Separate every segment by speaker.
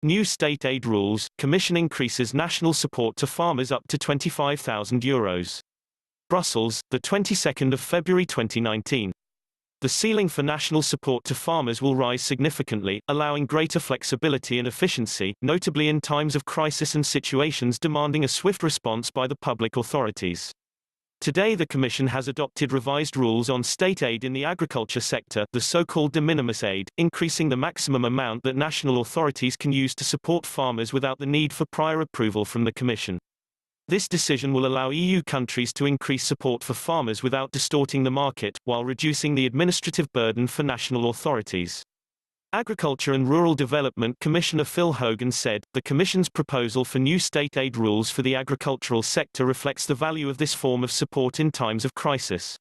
Speaker 1: New state aid rules. Commission increases national support to farmers up to €25,000. Brussels, the 22nd of February 2019. The ceiling for national support to farmers will rise significantly, allowing greater flexibility and efficiency, notably in times of crisis and situations demanding a swift response by the public authorities. Today the Commission has adopted revised rules on state aid in the agriculture sector, the so-called de minimis aid, increasing the maximum amount that national authorities can use to support farmers without the need for prior approval from the Commission. This decision will allow EU countries to increase support for farmers without distorting the market, while reducing the administrative burden for national authorities. Agriculture and Rural Development Commissioner Phil Hogan said, "The Commission's proposal for new state aid rules for the agricultural sector reflects the value of this form of support in times of crisis.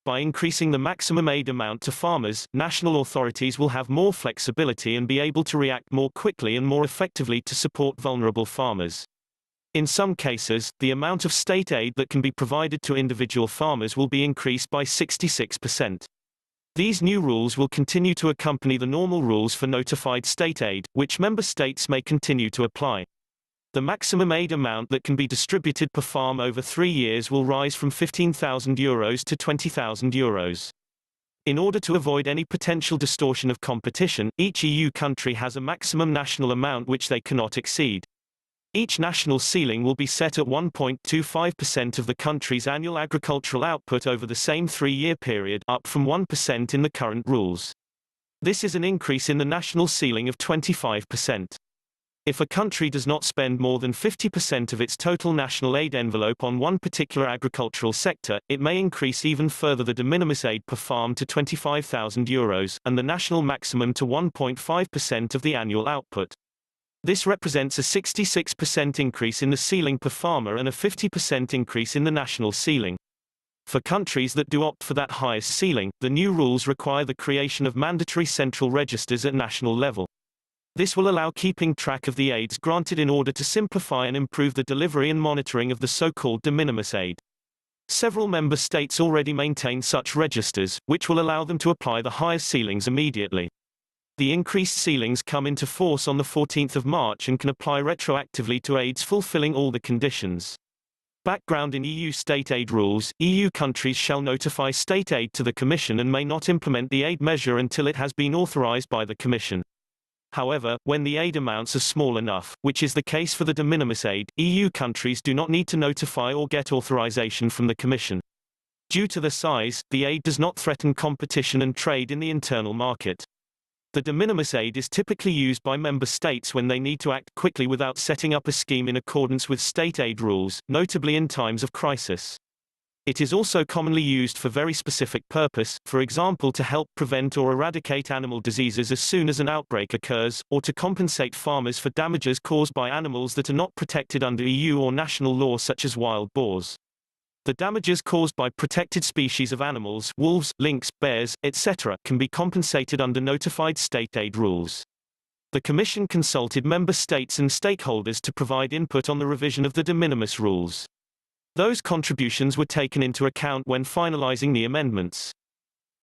Speaker 1: By increasing the maximum aid amount to farmers, national authorities will have more flexibility and be able to react more quickly and more effectively to support vulnerable farmers. In some cases, the amount of state aid that can be provided to individual farmers will be increased by 66%. These new rules will continue to accompany the normal rules for notified state aid, which member states may continue to apply. The maximum aid amount that can be distributed per farm over 3 years will rise from €15,000 to €20,000. In order to avoid any potential distortion of competition, each EU country has a maximum national amount which they cannot exceed. Each national ceiling will be set at 1.25% of the country's annual agricultural output over the same 3-year period, up from 1% in the current rules. This is an increase in the national ceiling of 25%. If a country does not spend more than 50% of its total national aid envelope on one particular agricultural sector, it may increase even further the de minimis aid per farm to €25,000, and the national maximum to 1.5% of the annual output. This represents a 66% increase in the ceiling per farmer and a 50% increase in the national ceiling. For countries that do opt for that highest ceiling, the new rules require the creation of mandatory central registers at national level. This will allow keeping track of the aids granted in order to simplify and improve the delivery and monitoring of the so-called de minimis aid. Several member states already maintain such registers, which will allow them to apply the higher ceilings immediately. The increased ceilings come into force on the 14th of March and can apply retroactively to aids fulfilling all the conditions. Background in EU state aid rules. EU countries shall notify state aid to the Commission and may not implement the aid measure until it has been authorized by the Commission. However, when the aid amounts are small enough, which is the case for the de minimis aid, EU countries do not need to notify or get authorization from the Commission. Due to the size, the aid does not threaten competition and trade in the internal market. The de minimis aid is typically used by member states when they need to act quickly without setting up a scheme in accordance with state aid rules, notably in times of crisis. It is also commonly used for very specific purpose, for example to help prevent or eradicate animal diseases as soon as an outbreak occurs, or to compensate farmers for damages caused by animals that are not protected under EU or national law such as wild boars. The damages caused by protected species of animals, wolves, lynx, bears, etc., can be compensated under notified state aid rules. The Commission consulted member states and stakeholders to provide input on the revision of the de minimis rules. Those contributions were taken into account when finalizing the amendments.